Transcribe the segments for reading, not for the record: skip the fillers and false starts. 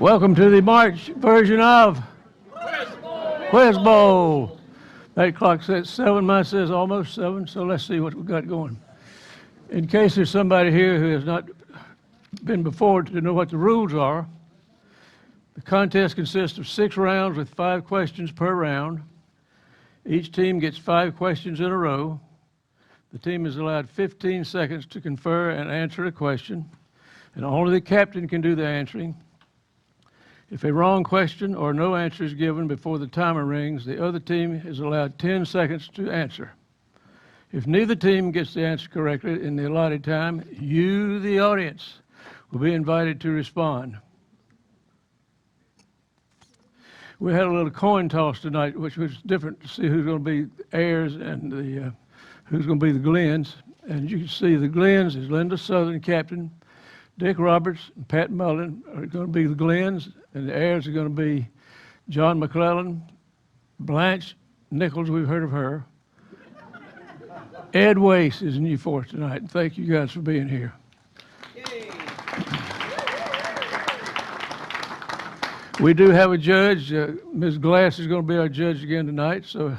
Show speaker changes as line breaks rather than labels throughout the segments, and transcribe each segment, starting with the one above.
Welcome to the March version of Quiz Bowl. That clock says 7, mine says almost 7, so let's see what we've got going. In case there's somebody here who has not been before to know what the rules are, the contest consists of 6 rounds with 5 questions per round. Each team gets 5 questions in a row. The team is allowed 15 seconds to confer and answer a question, and only the captain can do the answering. If a wrong question or no answer is given before the timer rings, the other team is allowed 10 seconds to answer. If neither team gets the answer correctly in the allotted time, you, the audience, will be invited to respond. We had a little coin toss tonight, which was different to see who's going to be heirs and who's going to be the Glens. And you can see the Glens is Linda Southern, captain. Dick Roberts and Pat Mullen are going to be the Glens, and the heirs are going to be John McClellan, Blanche Nichols, we've heard of her. Ed Wace is new for us tonight. Thank you guys for being here. Yay. We do have a judge. Ms. Glass is going to be our judge again tonight, so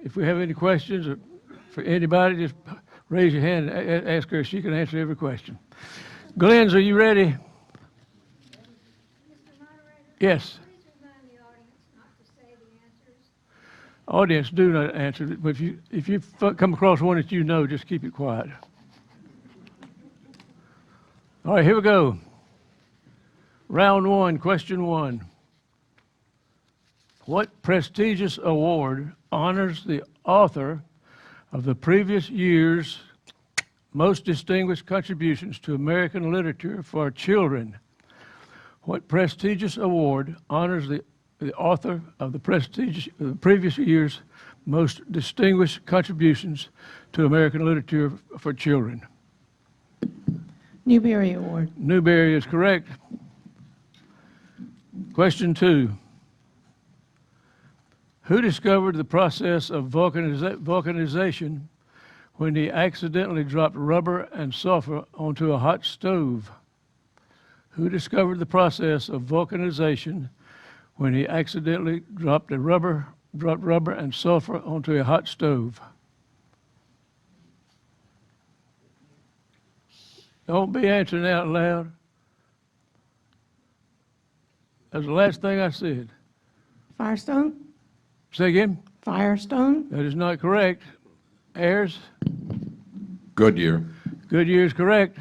if we have any questions or for anybody, just raise your hand and ask her if she can answer every question. Glens, are you ready?
Mr. Moderator?
Yes.
Please remind the audience not to say the answers.
Audience, do not answer it, but if you come across one that you know, just keep it quiet. All right, here we go. Round 1, question 1. What prestigious award honors the author of the previous year's most distinguished contributions to American literature for children? What prestigious award honors the author of the previous year's most distinguished contributions to American literature for children?
Newbery Award.
Newbery is correct. Question 2. Who discovered the process of vulcanization when he accidentally dropped rubber and sulfur onto a hot stove? Who discovered the process of vulcanization when he accidentally dropped rubber and sulfur onto a hot stove? Don't be answering out loud. That's the last thing I said.
Firestone?
Say again?
Firestone?
That is not correct. Ayers?
Goodyear.
Goodyear is correct.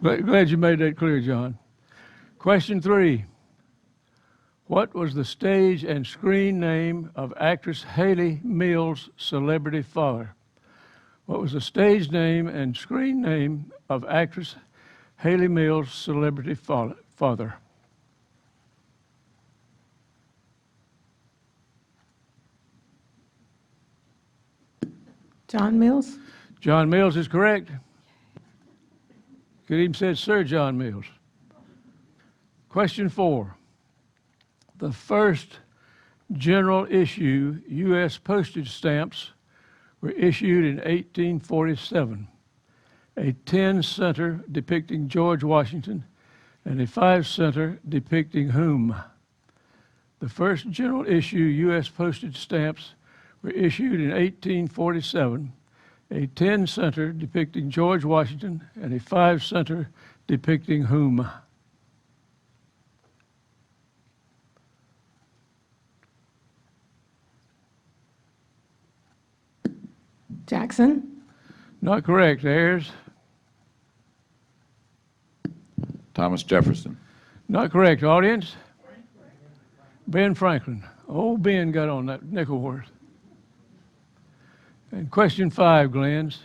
Glad you made that clear, John. Question 3. What was the stage and screen name of actress Hayley Mills' celebrity father? What was the stage name and screen name of actress Hayley Mills' celebrity father?
John Mills?
John Mills is correct. Could even said Sir John Mills. Question 4. The first general issue U.S. postage stamps were issued in 1847. A 10-center depicting George Washington and a 5-center depicting whom? The first general issue U.S. postage stamps were issued in 1847, a 10-center depicting George Washington and a 5-center depicting whom?
Jackson?
Not correct. Ayers?
Thomas Jefferson.
Not correct. Audience? Ben Franklin. Oh, Ben got on that nickel horse. And question 5, Glens.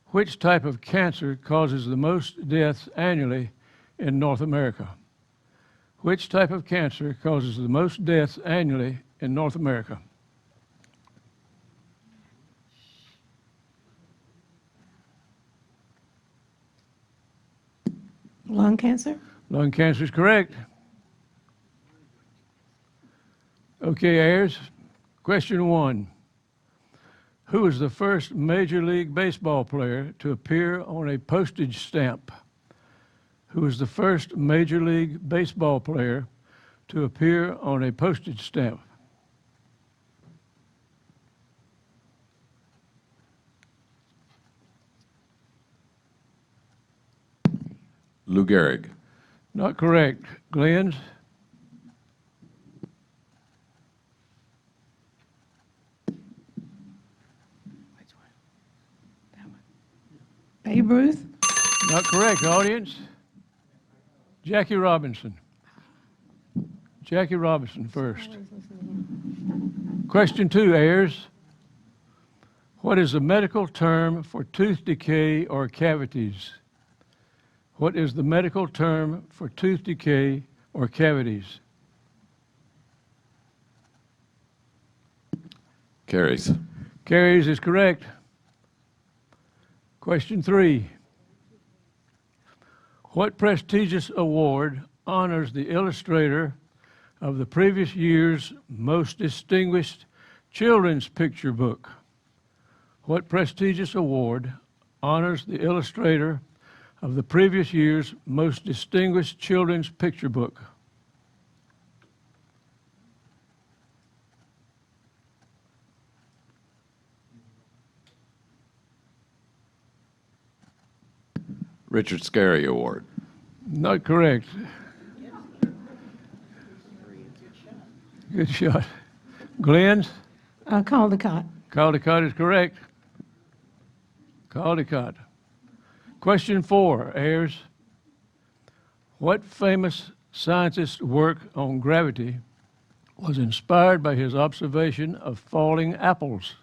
Which type of cancer causes the most deaths annually in North America? Which type of cancer causes the most deaths annually in North America?
Lung cancer?
Lung cancer is correct. Okay, Ayers. Question 1. Who was the first Major League Baseball player to appear on a postage stamp? Who was the first Major League Baseball player to appear on a postage stamp?
Lou Gehrig.
Not correct. Glenn's?
Babe Ruth?
Not correct, audience. Jackie Robinson. Jackie Robinson first. Question 2, Ayers. What is the medical term for tooth decay or cavities? What is the medical term for tooth decay or cavities?
Caries.
Caries is correct. Question 3. What prestigious award honors the illustrator of the previous year's most distinguished children's picture book? What prestigious award honors the illustrator of the previous year's most distinguished children's picture book?
Richard Scarry Award.
Not correct. Good shot. Glenn's?
Caldecott.
Caldecott is correct. Caldecott. Question 4, Ayers. What famous scientist's work on gravity was inspired by his observation of falling apples?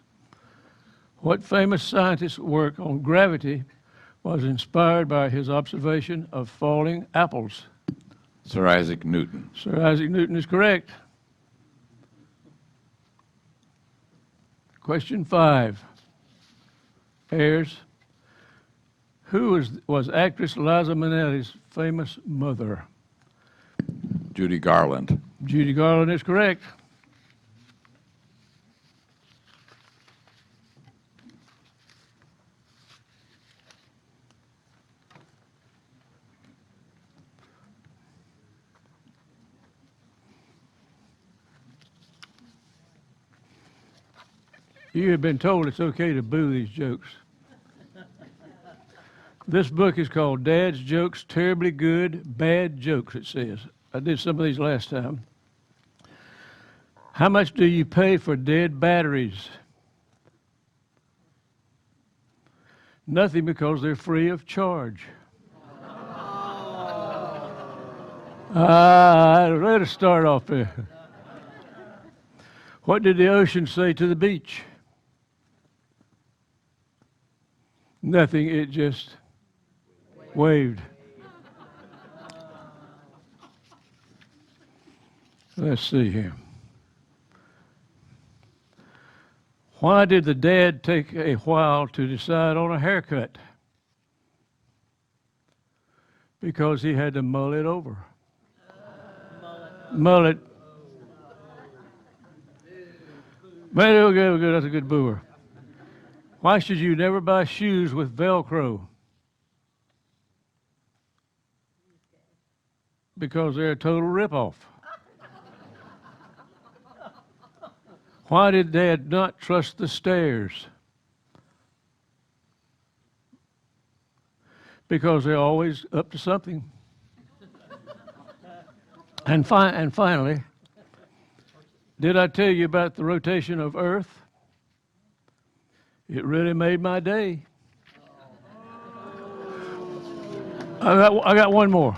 What famous scientist's work on gravity was inspired by his observation of falling apples?
Sir Isaac Newton.
Sir Isaac Newton is correct. Question 5, Ayers. Who was actress Liza Minnelli's famous mother?
Judy Garland.
Judy Garland is correct. You have been told it's okay to boo these jokes. This book is called Dad's Jokes, Terribly Good, Bad Jokes, it says. I did some of these last time. How much do you pay for dead batteries? Nothing, because they're free of charge. Let us start off there. What did the ocean say to the beach? Nothing, it just waved. Let's see here. Why did the dad take a while to decide on a haircut? Because he had to mull it over. Mullet. Man, okay, that's a good booer. Why should you never buy shoes with Velcro? Because they're a total ripoff. Why did Dad not trust the stairs? Because they're always up to something. And finally, did I tell you about the rotation of Earth? It really made my day. I got one more.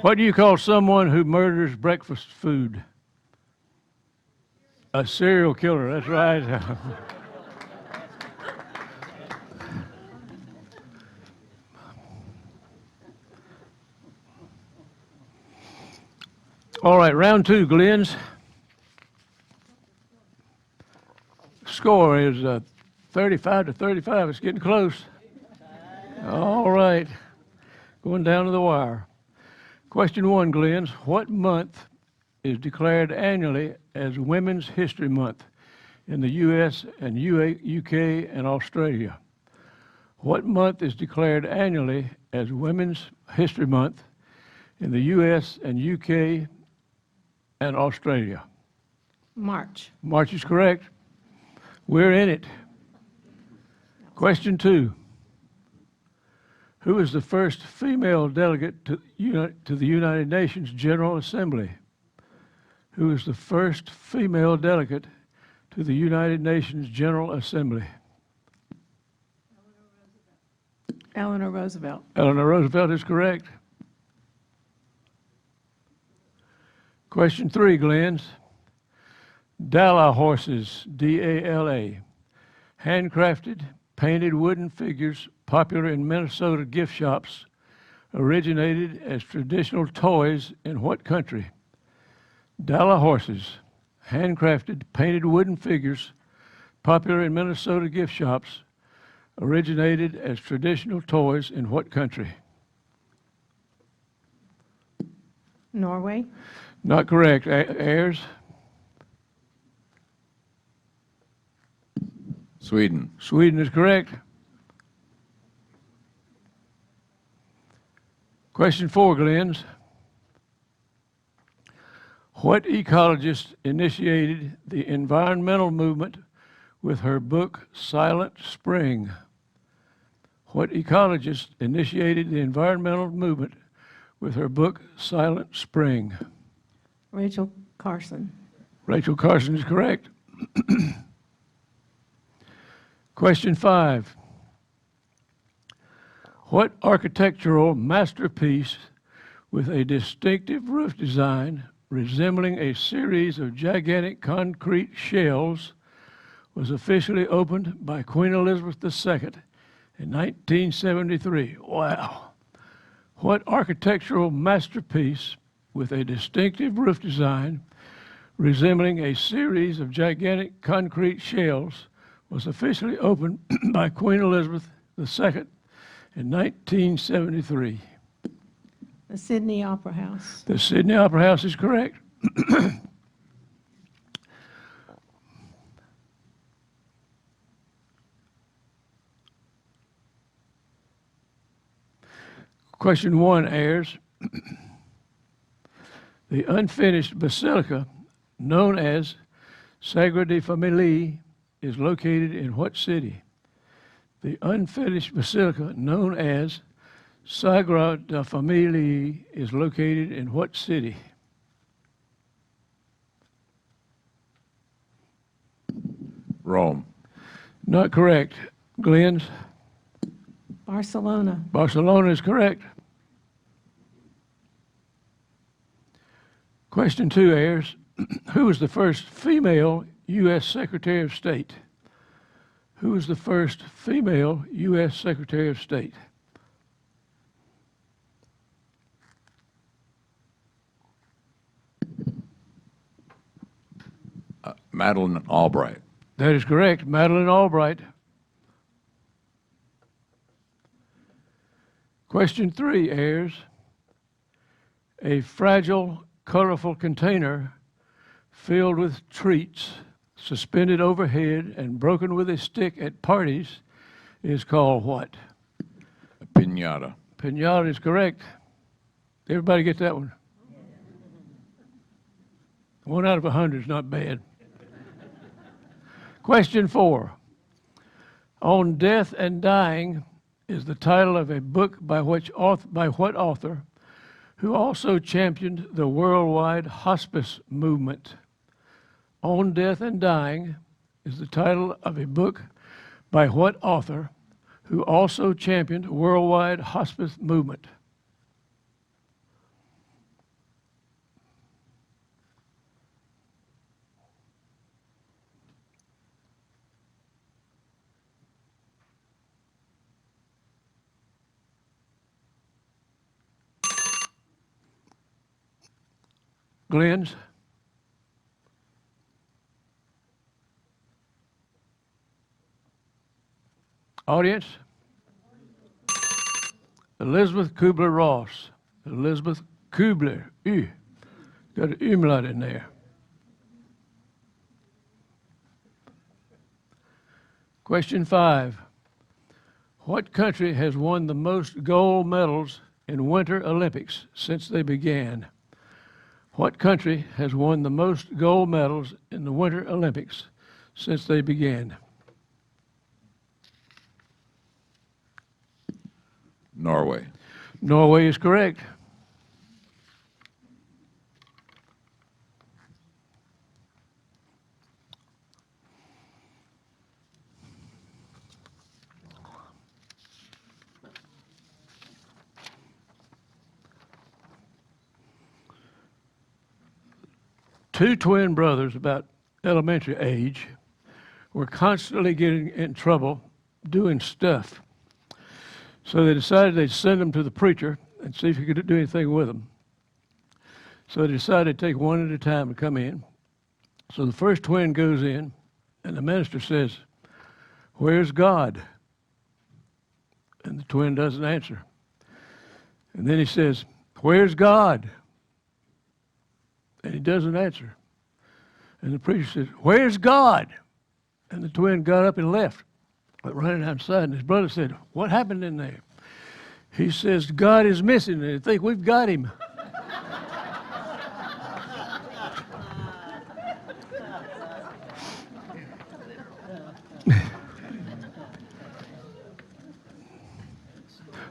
What do you call someone who murders breakfast food? A serial killer, that's right. All right, round 2, Glenn's. Score is 35 to 35. It's getting close. All right, going down to the wire. Question 1, Glenn's. What month is declared annually as Women's History Month? in the U.S. and UK and Australia? What month is declared annually as Women's History Month in the U.S. and UK and Australia?
March.
March is correct. We're in it. Question 2. Who was the first female delegate to the United Nations General Assembly? Who was the first female delegate to the United Nations General Assembly?
Eleanor Roosevelt.
Eleanor Roosevelt is correct. Question 3, Glenn's. Dala horses, D-A-L-A, handcrafted, painted wooden figures popular in Minnesota gift shops, originated as traditional toys in what country? Dala horses, handcrafted, painted wooden figures popular in Minnesota gift shops, originated as traditional toys in what country?
Norway.
Not correct. Ayers?
Sweden.
Sweden is correct. Question 4, Glenn's. What ecologist initiated the environmental movement with her book Silent Spring? What ecologist initiated the environmental movement with her book Silent Spring?
Rachel Carson.
Rachel Carson is correct. Question 5. What architectural masterpiece with a distinctive roof design resembling a series of gigantic concrete shells was officially opened by Queen Elizabeth II in 1973? Wow. What architectural masterpiece with a distinctive roof design resembling a series of gigantic concrete shells was officially opened by Queen Elizabeth II in 1973?
The Sydney Opera House.
The Sydney Opera House is correct. Question 1, Ayers. The unfinished basilica known as Sagrada Familia is located in what city? The unfinished basilica known as Sagrada Familia is located in what city?
Rome.
Not correct. Glenn's?
Barcelona.
Barcelona is correct. Question 2, Ayers. Who was the first female U.S. Secretary of State? Who was the first female U.S. Secretary of State?
Madeleine Albright.
That is correct. Madeleine Albright. Question 3, Ayers. A fragile, colorful container filled with treats suspended overhead and broken with a stick at parties is called what?
A piñata.
Piñata is correct. Everybody get that one? 1 out of 100 is not bad. Question 4. On Death and Dying is the title of a book by what author who also championed the worldwide hospice movement? On Death and Dying is the title of a book by what author who also championed worldwide hospice movement? Glenn's? Audience? Elizabeth Kubler-Ross. Elizabeth Kubler. Got an umlaut in there. Question 5. What country has won the most gold medals in Winter Olympics since they began? What country has won the most gold medals in the Winter Olympics since they began?
Norway.
Norway is correct. Two twin brothers, about elementary age, were constantly getting in trouble doing stuff. So they decided they'd send them to the preacher and see if he could do anything with them. So they decided to take one at a time to come in. So the first twin goes in, and the minister says, "Where's God?" And the twin doesn't answer. And then he says, "Where's God?" And he doesn't answer. And the preacher says, "Where's God?" And the twin got up and left, but running outside. And his brother said, "What happened in there?" He says, "God is missing, and I think we've got him."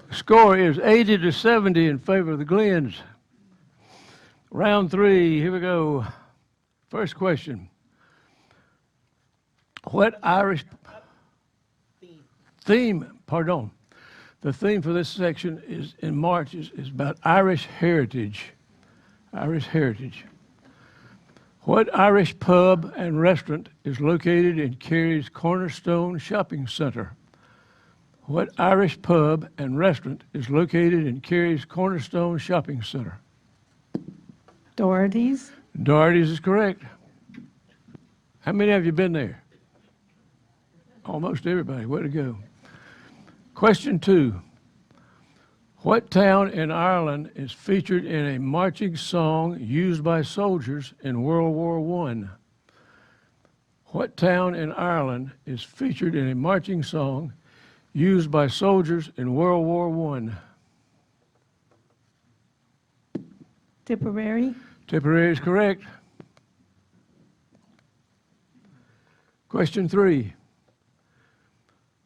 The score is 80-70 in favor of the Glens. Round 3, here we go. First question. What Irish theme, pardon, the theme for this section is in March is about Irish heritage. Irish heritage. What Irish pub and restaurant is located in Cary's Cornerstone Shopping Center? What Irish pub and restaurant is located in Cary's Cornerstone Shopping Center?
Doherty's.
Doherty's is correct. How many have you been there? Almost everybody. Way to go. Question 2. What town in Ireland is featured in a marching song used by soldiers in World War I? What town in Ireland is featured in a marching song used by soldiers in World War I?
Tipperary.
Tipperary is correct. Question 3.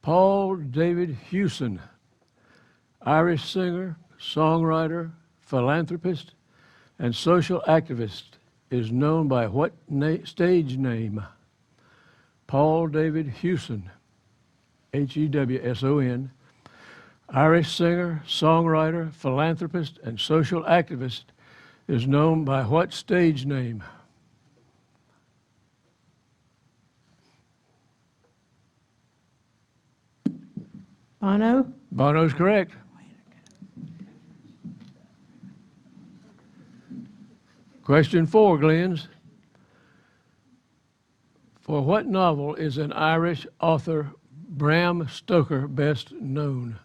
Paul David Hewson, Irish singer, songwriter, philanthropist, and social activist, is known by what stage name? Paul David Hewson, Hewson, Irish singer, songwriter, philanthropist, and social activist, is known by what stage name?
Bono.
Bono's correct. Question 4, Glens. For what novel is an Irish author Bram Stoker best known?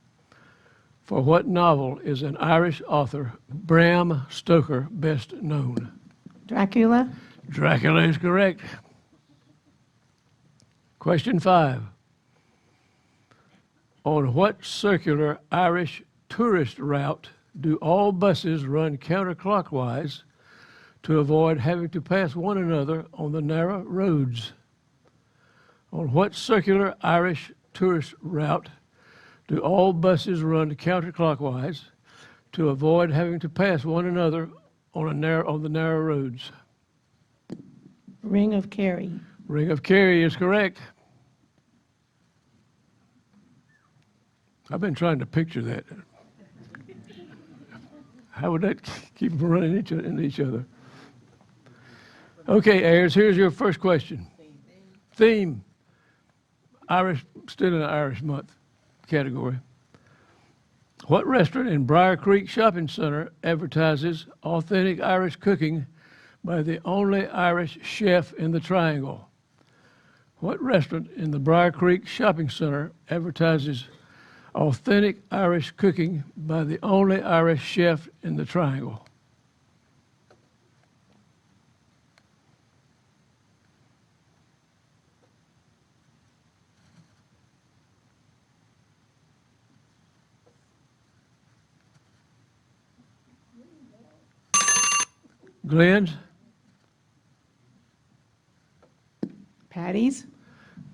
For what novel is an Irish author Bram Stoker best known?
Dracula.
Dracula is correct. Question 5. On what circular Irish tourist route do all buses run counterclockwise to avoid having to pass one another on the narrow roads? On what circular Irish tourist route do all buses run counterclockwise to avoid having to pass one another on the narrow roads?
Ring of Kerry.
Ring of Kerry is correct. I've been trying to picture that. How would that keep them running into each other? Okay, Ayers, here's your first question. Theme. Irish, still in the Irish month category. What restaurant in Briar Creek Shopping Center advertises authentic Irish cooking by the only Irish chef in the Triangle? What restaurant in the Briar Creek Shopping Center advertises authentic Irish cooking by the only Irish chef in the Triangle? Glenn's?
Patty's.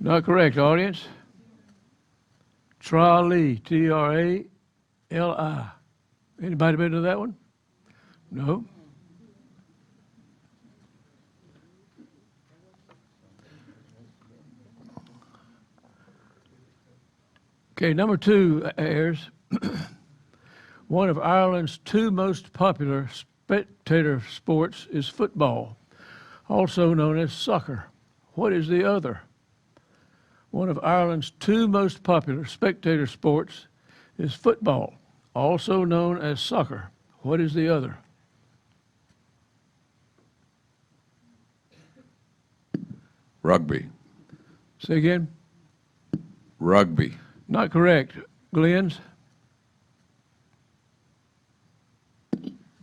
Not correct, audience. Trali, Trali. Anybody been to that one? No? Okay, number 2 airs. One of Ireland's 2 most popular spectator sports is football, also known as soccer. What is the other? One of Ireland's 2 most popular spectator sports is football, also known as soccer. What is the other?
Rugby.
Say again?
Rugby.
Not correct. Glenn's?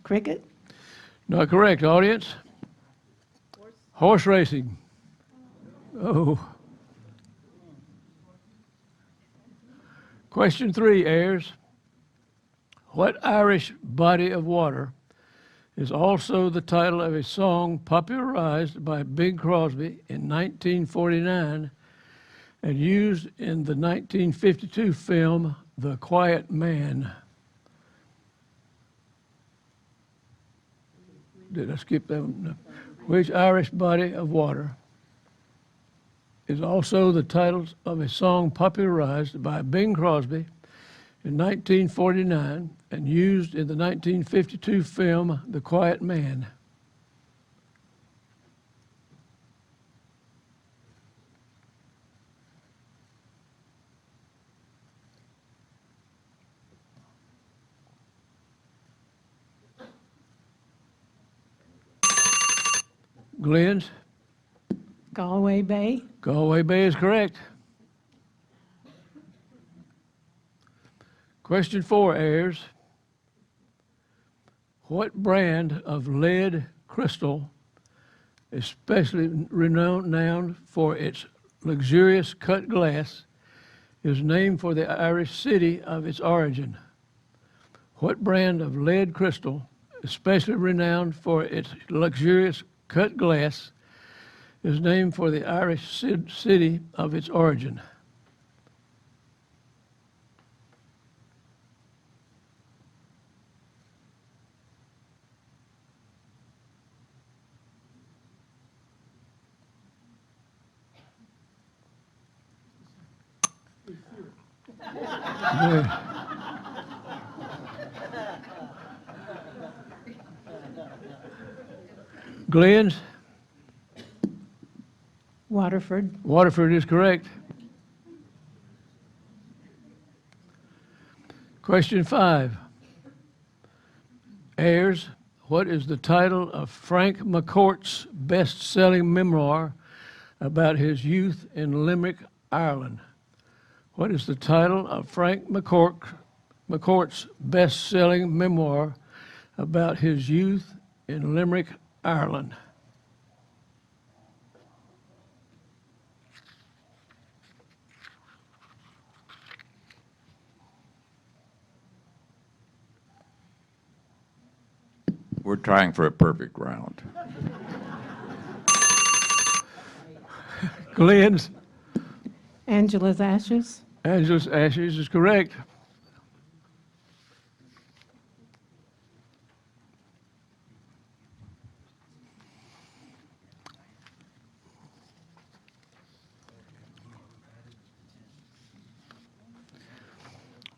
Cricket.
Not correct, audience. Horse racing. Oh. Question 3 airs. What Irish body of water is also the title of a song popularized by Bing Crosby in 1949 and used in the 1952 film The Quiet Man? Did I skip that one? No. Which Irish body of water is also the title of a song popularized by Bing Crosby in 1949 and used in the 1952 film The Quiet Man? Glenn's?
Galway Bay.
Galway Bay is correct. Question 4 airs. What brand of lead crystal, especially renowned for its luxurious cut glass, is named for the Irish city of its origin? What brand of lead crystal, especially renowned for its luxurious cut glass, is named for the Irish city of its origin? Yeah. Glenn's?
Waterford.
Waterford is correct. Question 5 airs. What is the title of Frank McCourt's best-selling memoir about his youth in Limerick, Ireland? What is the title of Frank McCourt's best-selling memoir about his youth in Limerick, Ireland?
We're trying for a perfect round.
Glenn's?
Angela's Ashes.
Angela's Ashes is correct.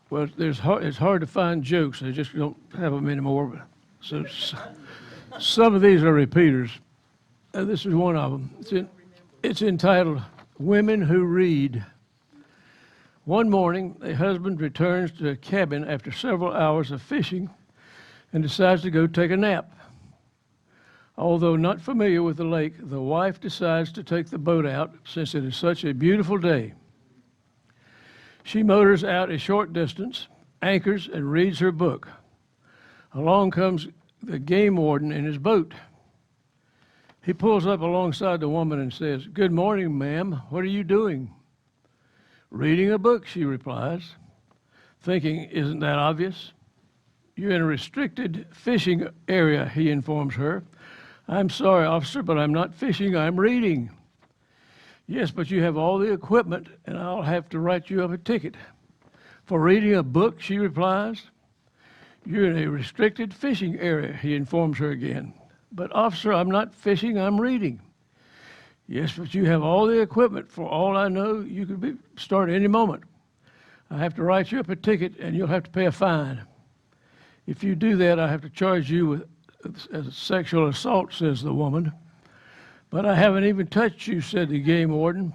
Well, it's hard to find jokes. They just don't have them anymore. So some of these are repeaters. This is one of them. It's entitled Women Who Read. One morning, a husband returns to a cabin after several hours of fishing and decides to go take a nap. Although not familiar with the lake, the wife decides to take the boat out since it is such a beautiful day. She motors out a short distance, anchors, and reads her book. Along comes the game warden in his boat. He pulls up alongside the woman and says, "Good morning, ma'am. What are you doing?" "Reading a book," she replies, thinking, "Isn't that obvious?" "You're in a restricted fishing area," he informs her. I'm sorry, officer, but I'm not fishing, I'm reading. Yes, but you have all the equipment, and I'll have to write you up a ticket. For reading a book, she replies. You're in a restricted fishing area, he informs her again. But officer, I'm not fishing, I'm reading. Yes, but you have all the equipment. For all I know, you could start any moment. I have to write you up a ticket, and you'll have to pay a fine. If you do that, I have to charge you with sexual assault, says the woman. But I haven't even touched you, said the game warden.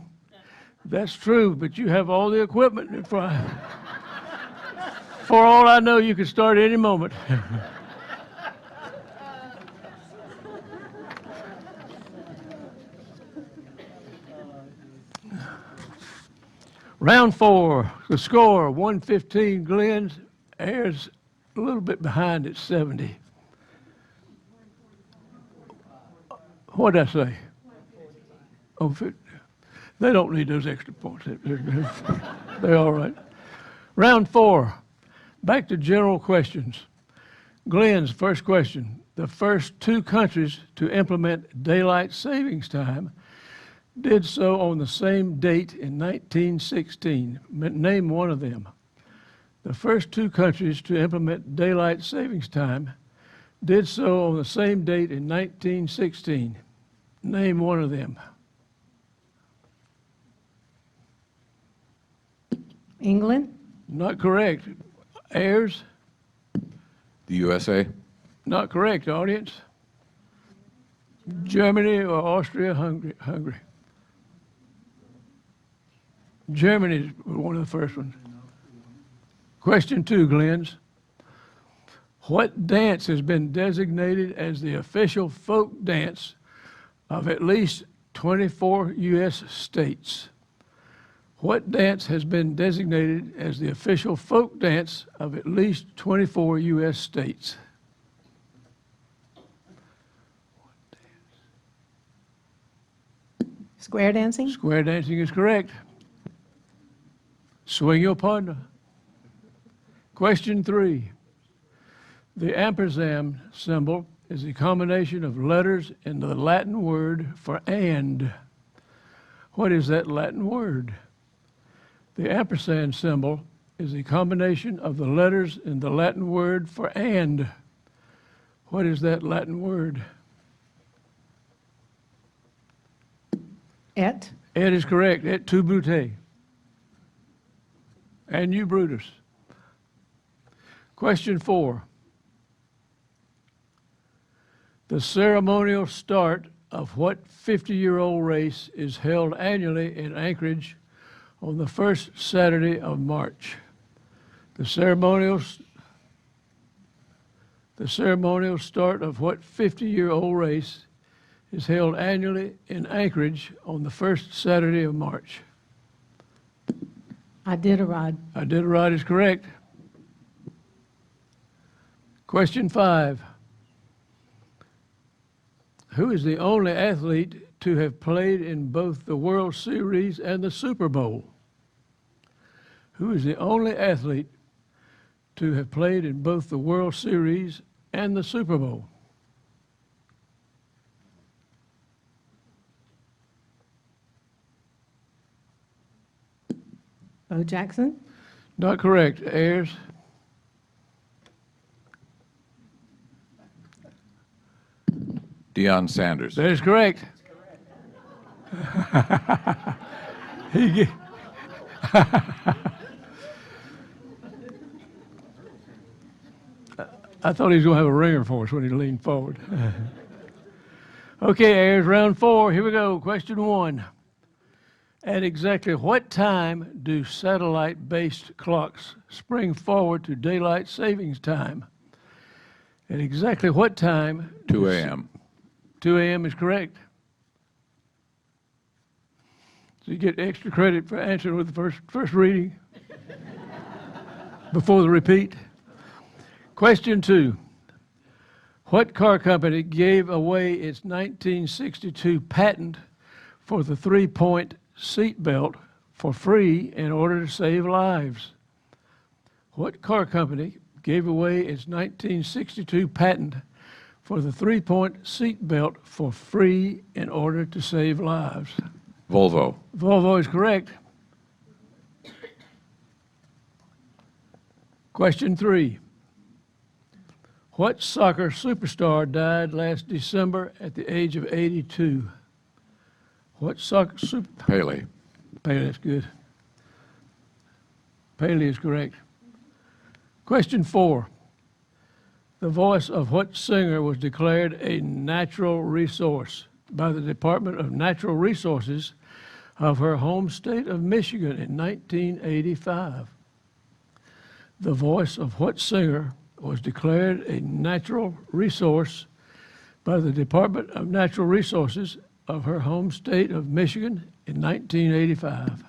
That's true, but you have all the equipment. For all I know, you could start any moment. Round 4, the score, 115 Glenn's, Ayers a little bit behind at 70. What did I say? Oh, they don't need those extra points. They're all right. Round 4, back to general questions. Glenn's first question. The first 2 countries to implement daylight savings time did so on the same date in 1916. Name one of them. The first 2 countries to implement daylight savings time did so on the same date in 1916. Name one of them.
England,
Not correct. Ayers?
The USA?
Not correct, audience. Germany or Austria, Hungary. Germany is one of the first ones. Question 2, Glenn's. What dance has been designated as the official folk dance of at least 24 U.S. states? What dance has been designated as the official folk dance of at least 24 U.S. states?
square dancing,
Square dancing is correct. Swing your partner. Question 3. The ampersand symbol is a combination of letters in the Latin word for and. What is that Latin word? The ampersand symbol is a combination of the letters in the Latin word for and. What is that Latin word?
et,
Ed is correct. Et tu, Brute. And you, Brutus. Question 4. The ceremonial start of what 50-year-old race is held annually in Anchorage on the first Saturday of March? The ceremonial start of what 50-year-old race is held annually in Anchorage on the first Saturday of March?
Iditarod,
Iditarod is correct. Question 5. Who is the only athlete to have played in both the World Series and the Super Bowl? Who is the only athlete to have played in both the World Series and the Super Bowl?
Bo Jackson,
Not correct. Ayers?
Deion Sanders.
That is correct. He ge- I thought he was going to have a ringer for us when he leaned forward. Okay, Ayers, round 4. Here we go. Question 1. At exactly what time do satellite-based clocks spring forward to daylight savings time? At exactly what time?
2 a.m.
2 a.m. is correct. So you get extra credit for answering with the first reading before the repeat. Question 2. What car company gave away its 1962 patent for the 3-point seat belt for free in order to save lives? What car company gave away its 1962 patent for the three-point seat belt for free in order to save lives?
Volvo.
Volvo is correct. Question 3. What soccer superstar died last December at the age of 82? What soccer super...
Pele.
Pele, that's good. Pele is correct. Question 4. The voice of what singer was declared a natural resource by the Department of Natural Resources of her home state of Michigan in 1985? The voice of what singer was declared a natural resource by the Department of Natural Resources of her home state of Michigan in 1985?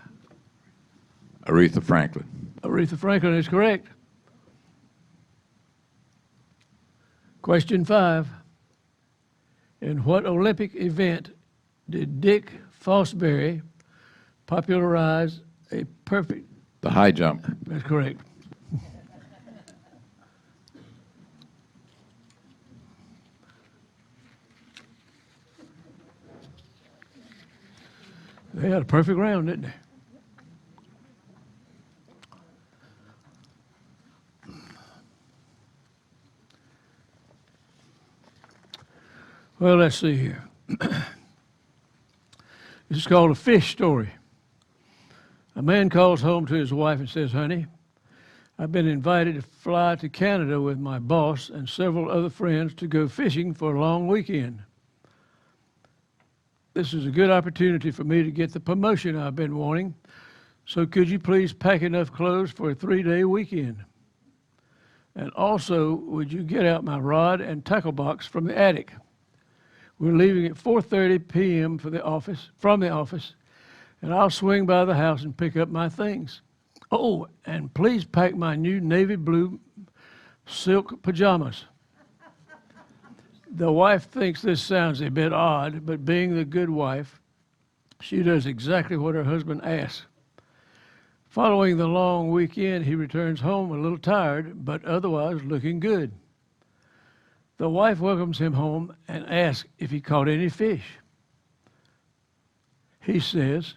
Aretha Franklin.
Aretha Franklin is correct. Question 5. In what Olympic event did Dick Fosbury popularize a perfect...
The high jump.
That's correct. They had a perfect round, didn't they? Well, let's see here. This is called a fish story. A man calls home to his wife and says, "Honey, I've been invited to fly to Canada with my boss and several other friends to go fishing for a long weekend. This is a good opportunity for me to get the promotion I've been wanting, so could you please pack enough clothes for a 3-day weekend? And also, would you get out my rod and tackle box from the attic? We're leaving at 4:30 p.m. from the office, and I'll swing by the house and pick up my things. Oh, and please pack my new navy blue silk pajamas." The wife thinks this sounds a bit odd, but being the good wife, she does exactly what her husband asks. Following the long weekend, he returns home a little tired, but otherwise looking good. The wife welcomes him home and asks if he caught any fish. He says,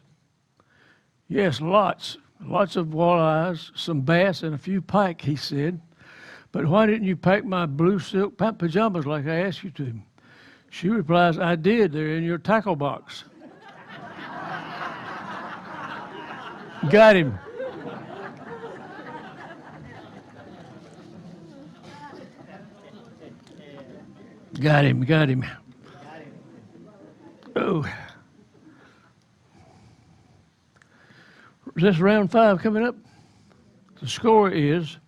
"Yes, lots of walleyes, some bass, and a few pike," he said. "But why didn't you pack my blue silk pajamas like I asked you to?" She replies, "I did, they're in your tackle box." Got him. Got him. Oh. Is this round 5 coming up? The score is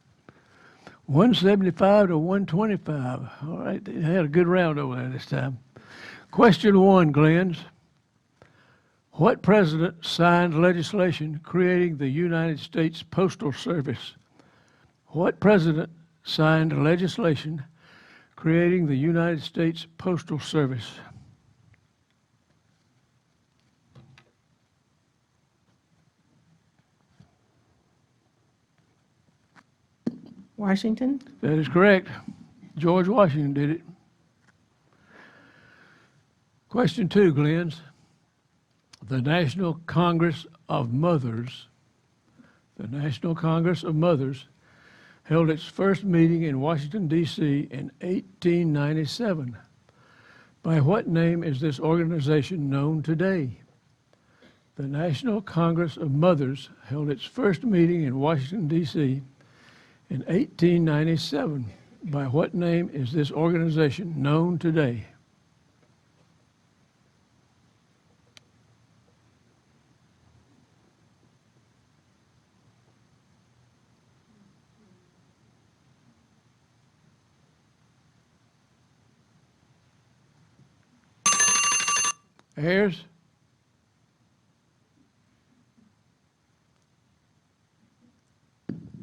175 to 125. All right, they had a good round over there this time. Question 1, Glens. What president signed legislation creating the United States Postal Service? What president signed legislation creating the United States Postal Service?
Washington.
That is correct. George Washington did it. Question 2, Glens. The National Congress of Mothers held its first meeting in Washington, D.C. in 1897. By what name is this organization known today? The National Congress of Mothers held its first meeting in Washington, D.C. in 1897. By what name is this organization known today? Ayers?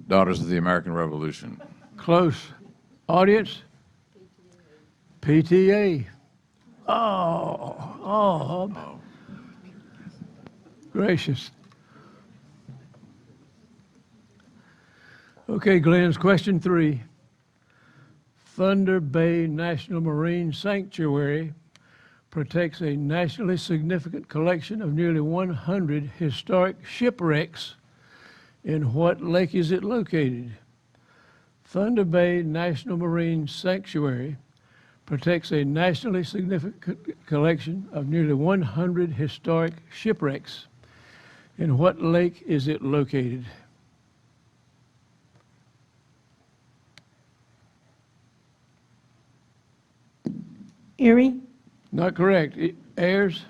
Daughters of the American Revolution.
Close. Audience? PTA. Oh, gracious. Okay, Glenn's question 3. Thunder Bay National Marine Sanctuary protects a nationally significant collection of nearly 100 historic shipwrecks. In what lake is it located? Thunder Bay National Marine Sanctuary protects a nationally significant collection of nearly 100 historic shipwrecks. In what lake is it located?
Erie,
Not correct. Ayers?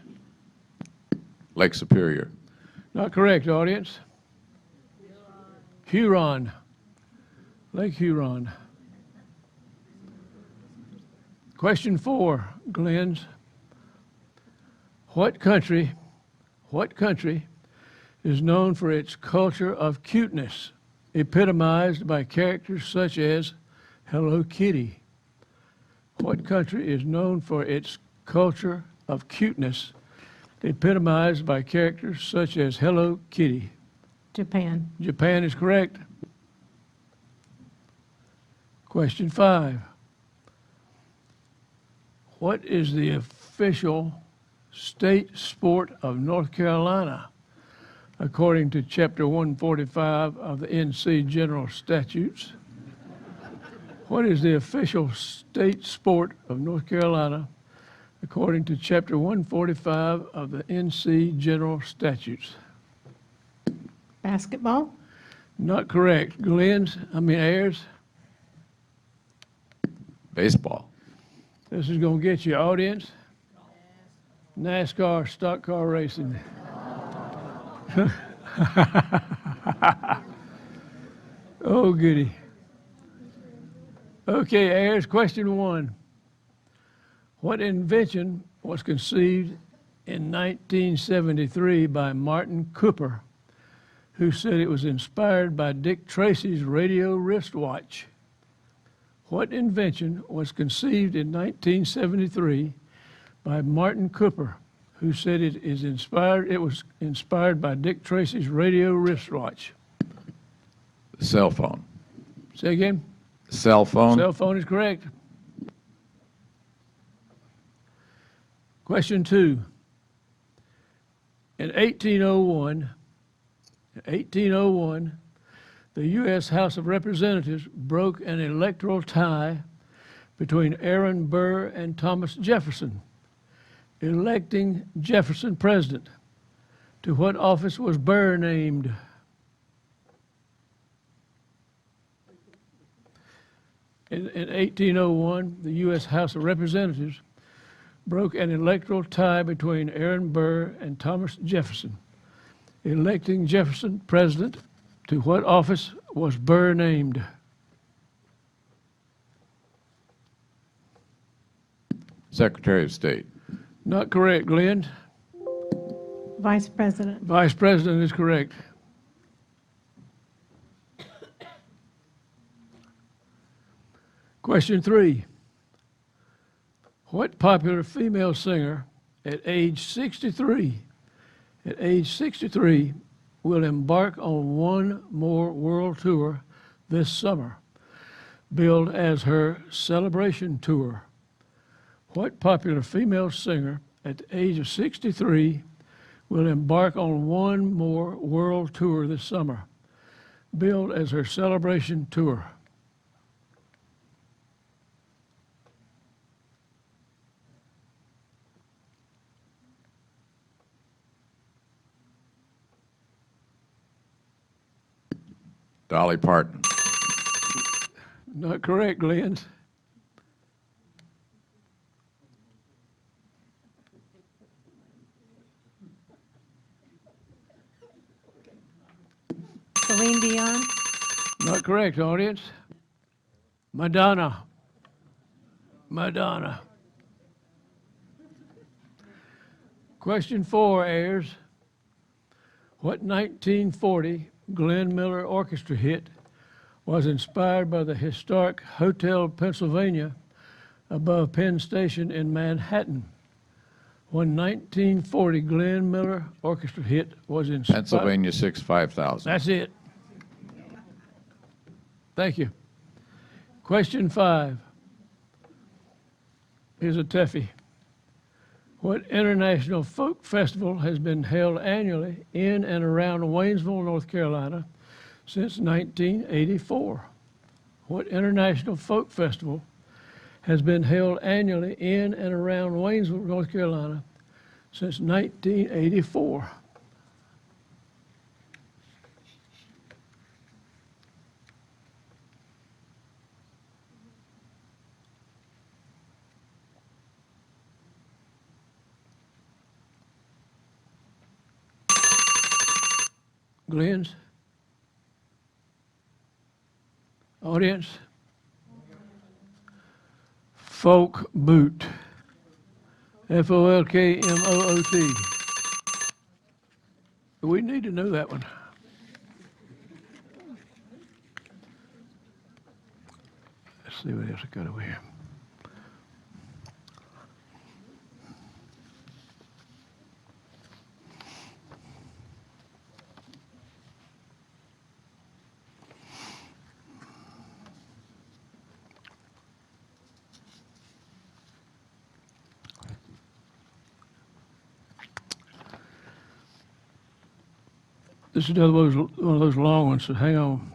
Lake Superior.
Not correct, audience. Huron. Lake Huron. Question 4, Glenn's. What country is known for its culture of cuteness, epitomized by characters such as Hello Kitty? What country is known for its culture of cuteness, epitomized by characters such as Hello Kitty?
Japan.
Japan is correct. Question 5. What is the official state sport of North Carolina, according to Chapter 145 of the NC General Statutes? What is the official state sport of North Carolina, according to Chapter 145 of the NC General Statutes?
Basketball.
Not correct. Ayers?
Baseball.
This is going to get you, audience. NASCAR, stock car racing. Oh, goody. Okay, Ayers, question 1. What invention was conceived in 1973 by Martin Cooper, who said it was inspired by Dick Tracy's radio wristwatch? What invention was conceived in 1973 by Martin Cooper, who said it was inspired by Dick Tracy's radio wristwatch?
The cell phone.
Say again?
Cell phone.
Cell phone is correct. Question 2. In 1801, the U.S. House of Representatives broke an electoral tie between Aaron Burr and Thomas Jefferson, electing Jefferson president. To what office was Burr named? In 1801, the U.S. House of Representatives broke an electoral tie between Aaron Burr and Thomas Jefferson, electing Jefferson president. To what office was Burr named?
Secretary of State.
Not correct, Glenn.
Vice President.
Vice President is correct. Question 3. What popular female singer at age 63 will embark on one more world tour this summer, billed as her celebration tour? What popular female singer at the age of 63 will embark on one more world tour this summer, billed as her celebration tour?
Dolly Parton.
Not correct, Glenn.
Celine Dion.
Not correct, audience. Madonna. Question 4, Ayers. What 1940 Glenn Miller Orchestra hit was inspired by the historic Hotel Pennsylvania above Penn Station in Manhattan? One 1940 Glenn Miller Orchestra hit was inspired.
Pennsylvania 65000.
That's it. Thank you. Question 5. Here's a toughie. What international folk festival has been held annually in and around Waynesville, North Carolina since 1984? What international folk festival has been held annually in and around Waynesville, North Carolina since 1984? Glenn's? Audience? Folk Boot. Folkmoot. We need to know that one. Let's see what else I got over here. This is another one of those long ones, so hang on.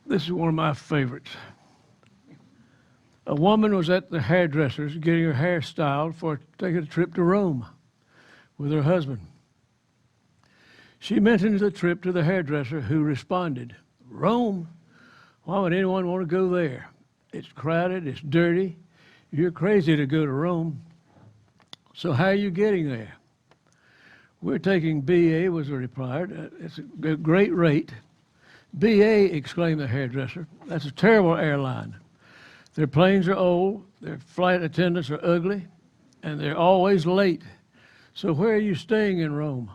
This is one of my favorites. A woman was at the hairdresser's getting her hair styled for taking a trip to Rome with her husband. She mentioned the trip to the hairdresser, who responded, "Rome? Why would anyone want to go there? It's crowded, it's dirty. You're crazy to go to Rome. So how are you getting there?" "We're taking BA," was the reply. "It's a great rate." "BA," exclaimed the hairdresser. "That's a terrible airline. Their planes are old, their flight attendants are ugly, and they're always late. So where are you staying in Rome?"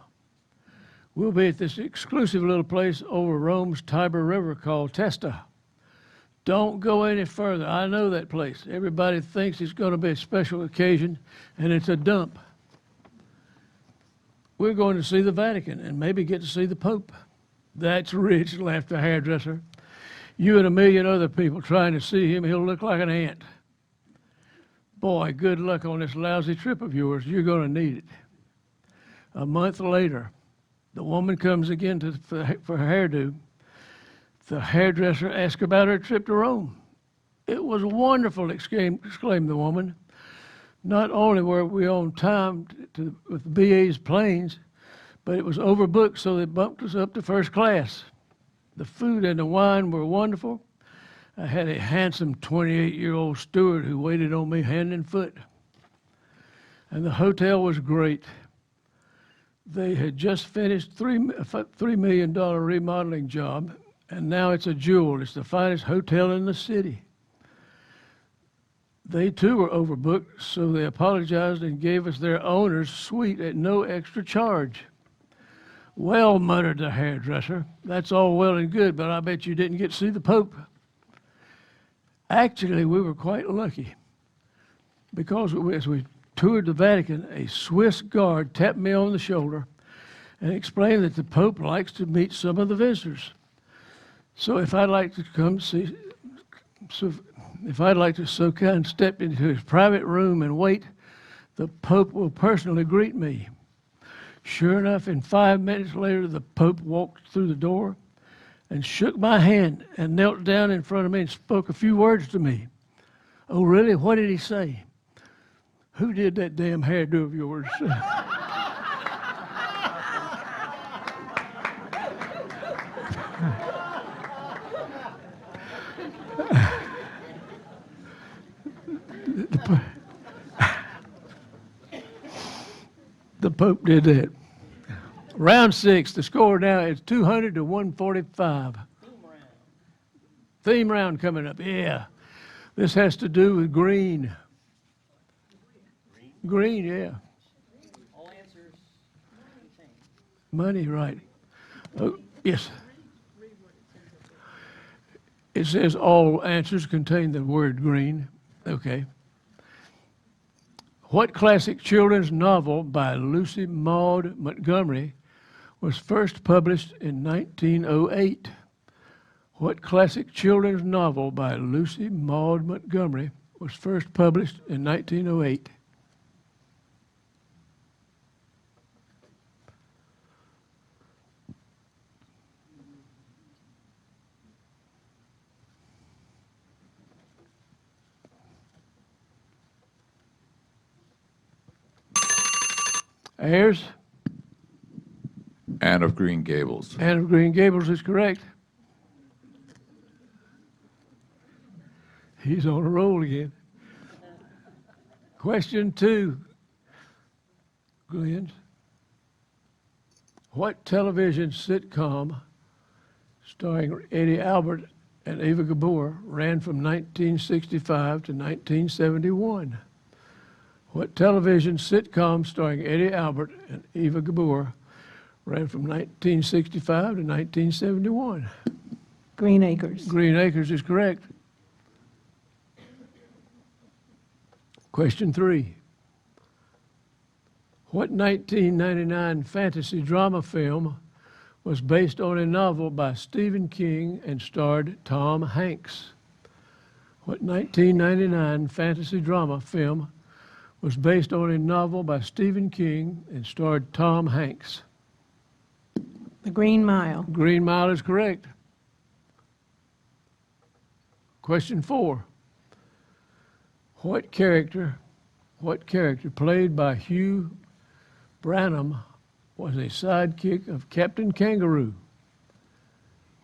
"We'll be at this exclusive little place over Rome's Tiber River called Testa." "Don't go any further. I know that place. Everybody thinks it's going to be a special occasion, and it's a dump. We're going to see the Vatican and maybe get to see the Pope." "That's rich," laughed the hairdresser. "You and a million other people trying to see him, he'll look like an ant." "Boy, good luck on this lousy trip of yours. You're going to need it." A month later, the woman comes again for her hairdo. The hairdresser asked about her trip to Rome. "It was wonderful," exclaimed the woman. "Not only were we on time with BA's planes, but it was overbooked, so they bumped us up to first class. The food and the wine were wonderful. I had a handsome 28-year-old steward who waited on me hand and foot. And the hotel was great. They had just finished a $3 million remodeling job, and now it's a jewel. It's the finest hotel in the city." They too were overbooked, so they apologized and gave us their owner's suite at no extra charge. "Well," muttered the hairdresser, "that's all well and good, but I bet you didn't get to see the Pope." "Actually, we were quite lucky, because as we toured the Vatican, a Swiss guard tapped me on the shoulder and explained that the Pope likes to meet some of the visitors. So if I'd like to so kind step into his private room and wait, the Pope will personally greet me." Sure enough, in 5 minutes later, the Pope walked through the door and shook my hand and knelt down in front of me and spoke a few words to me. "Oh, really? What did he say?" "Who did that damn hairdo of yours?" The Pope did that. Round 6, the score now is 200 to 145. Theme round coming up, yeah. This has to do with green. Green, yeah.
All answers contain.
Money, right. Oh, yes. It says all answers contain the word green. Okay. What classic children's novel by Lucy Maud Montgomery was first published in 1908? What classic children's novel by Lucy Maud Montgomery was first published in 1908? Ayers?
Anne of Green Gables.
Anne of Green Gables is correct. He's on a roll again. Question 2, Glenn. What television sitcom starring Eddie Albert and Eva Gabor ran from 1965 to 1971? What television sitcom starring Eddie Albert and Eva Gabor ran from 1965 to 1971?
Green Acres.
Green Acres is correct. Question 3. What 1999 fantasy drama film was based on a novel by Stephen King and starred Tom Hanks? What 1999 fantasy drama film was based on a novel by Stephen King and starred Tom Hanks?
The Green Mile.
Green Mile is correct. Question 4. What character played by Hugh Branham was a sidekick of Captain Kangaroo?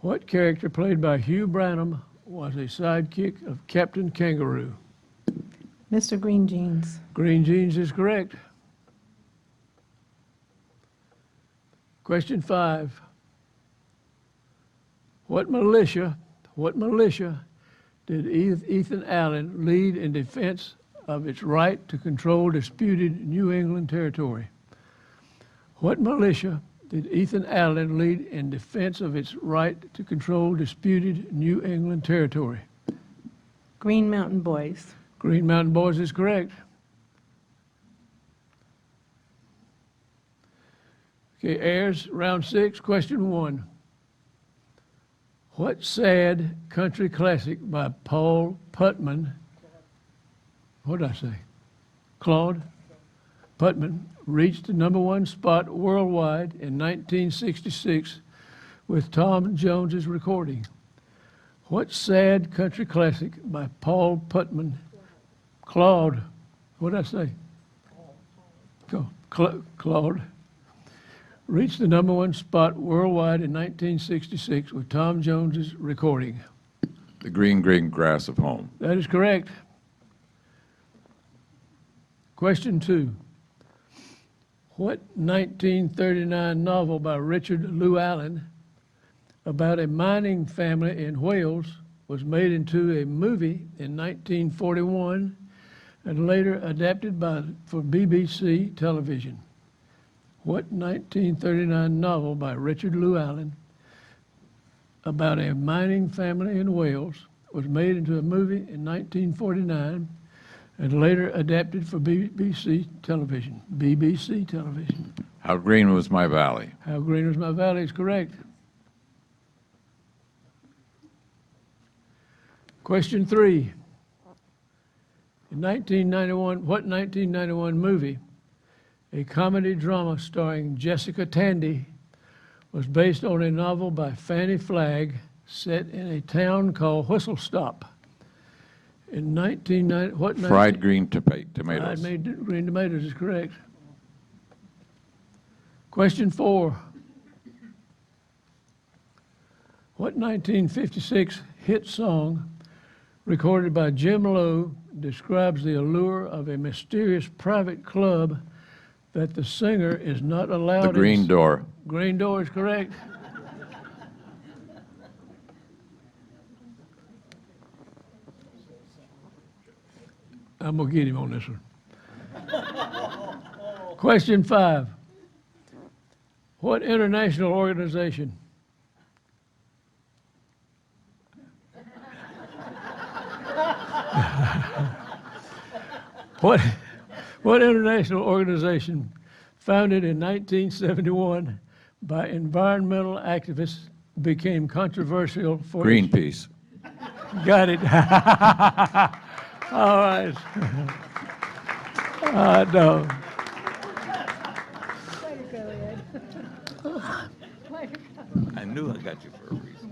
What character played by Hugh Branham was a sidekick of Captain Kangaroo?
Mr. Green Jeans.
Green Jeans is correct. Question 5. What militia did Ethan Allen lead in defense of its right to control disputed New England territory? What militia did Ethan Allen lead in defense of its right to control disputed New England territory?
Green Mountain Boys.
Green Mountain Boys is correct. Okay, Ayers, round 6, question 1. What sad country classic by Paul Putman, what did I say? Claude Putman reached the #1 spot worldwide in 1966 with Tom Jones's recording? What sad country classic by Paul Putman, Claude, what did I say? Claude reached the #1 spot worldwide in 1966 with Tom Jones's recording?
The Green Grass of Home.
That is correct. Question 2. What 1939 novel by Richard Llewellyn about a mining family in Wales was made into a movie in 1941 and later adapted for BBC television? What 1939 novel by Richard Llewellyn about a mining family in Wales was made into a movie in 1949 and later adapted for BBC television? BBC television.
How Green Was My Valley.
How Green Was My Valley is correct. Question 3. In 1991, what 1991 movie, a comedy drama starring Jessica Tandy, was based on a novel by Fannie Flagg set in a town called Whistle Stop? In 1990, what?
Fried green tomatoes.
Fried green tomatoes is correct. Question 4. What 1956 hit song recorded by Jim Lowe describes the allure of a mysterious private club that the singer is not allowed
The Green Door.
Green Door is correct. I'm going to get him on this one. Question 5. What international organization What international organization founded in 1971 by environmental activists became controversial for
Greenpeace.
Got it. All right. No.
Way to go, Ed. Way to go.
I knew I got you for a reason.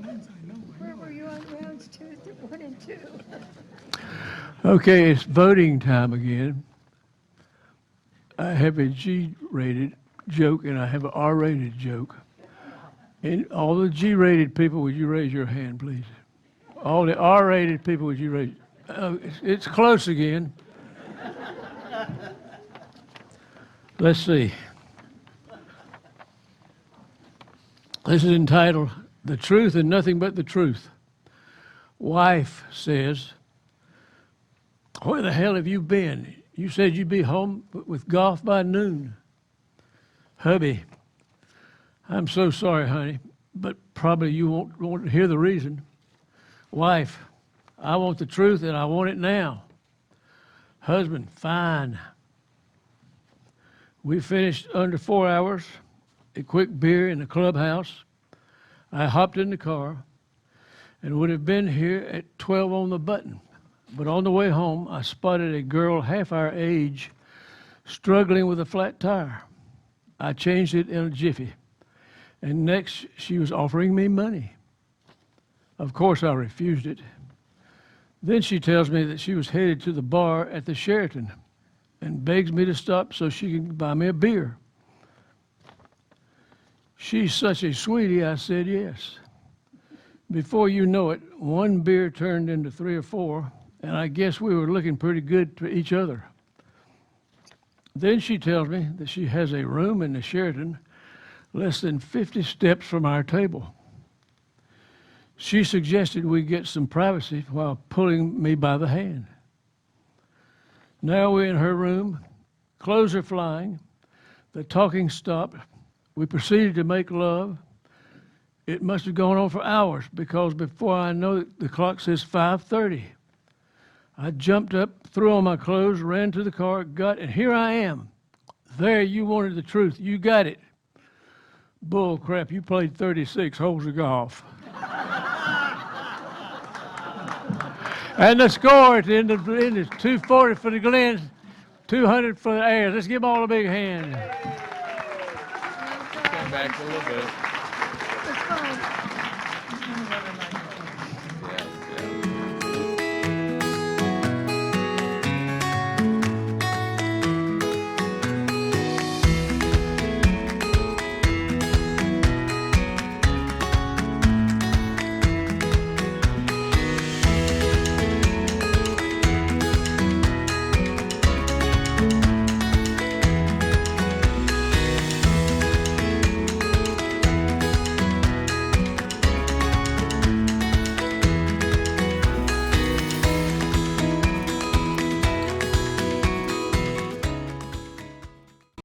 Where were you on rounds 1 and 2?
Okay, it's voting time again. I have a G-rated joke and I have an R-rated joke. And all the G-rated people, would you raise your hand, please? All the R-rated people, would you raise? It's close again. Let's see. This is entitled, "The Truth and Nothing But the Truth." Wife says, "Where the hell have you been? You said you'd be home with golf by noon." Hubby, "I'm so sorry, honey, but probably you won't want to hear the reason." Wife, "I want the truth and I want it now." Husband, "Fine." We finished under 4 hours, a quick beer in the clubhouse. I hopped in the car and would have been here at 12 on the button. But on the way home, I spotted a girl half our age struggling with a flat tire. I changed it in a jiffy. And next, she was offering me money. Of course, I refused it. Then she tells me that she was headed to the bar at the Sheraton and begs me to stop so she can buy me a beer. She's such a sweetie, I said yes. Before you know it, one beer turned into 3 or 4, and I guess we were looking pretty good to each other. Then she tells me that she has a room in the Sheraton less than 50 steps from our table. She suggested we get some privacy while pulling me by the hand. Now we're in her room, clothes are flying, the talking stopped. We proceeded to make love. It must have gone on for hours because before I know it, the clock says 5:30. I jumped up, threw on my clothes, ran to the car, and here I am. There, you wanted the truth. You got it. Bull crap, you played 36 holes of golf. And the score at the end is 240 for the Glens, 200 for the Ayers. Let's give them all a big hand.
Come back a little bit.
It's fun.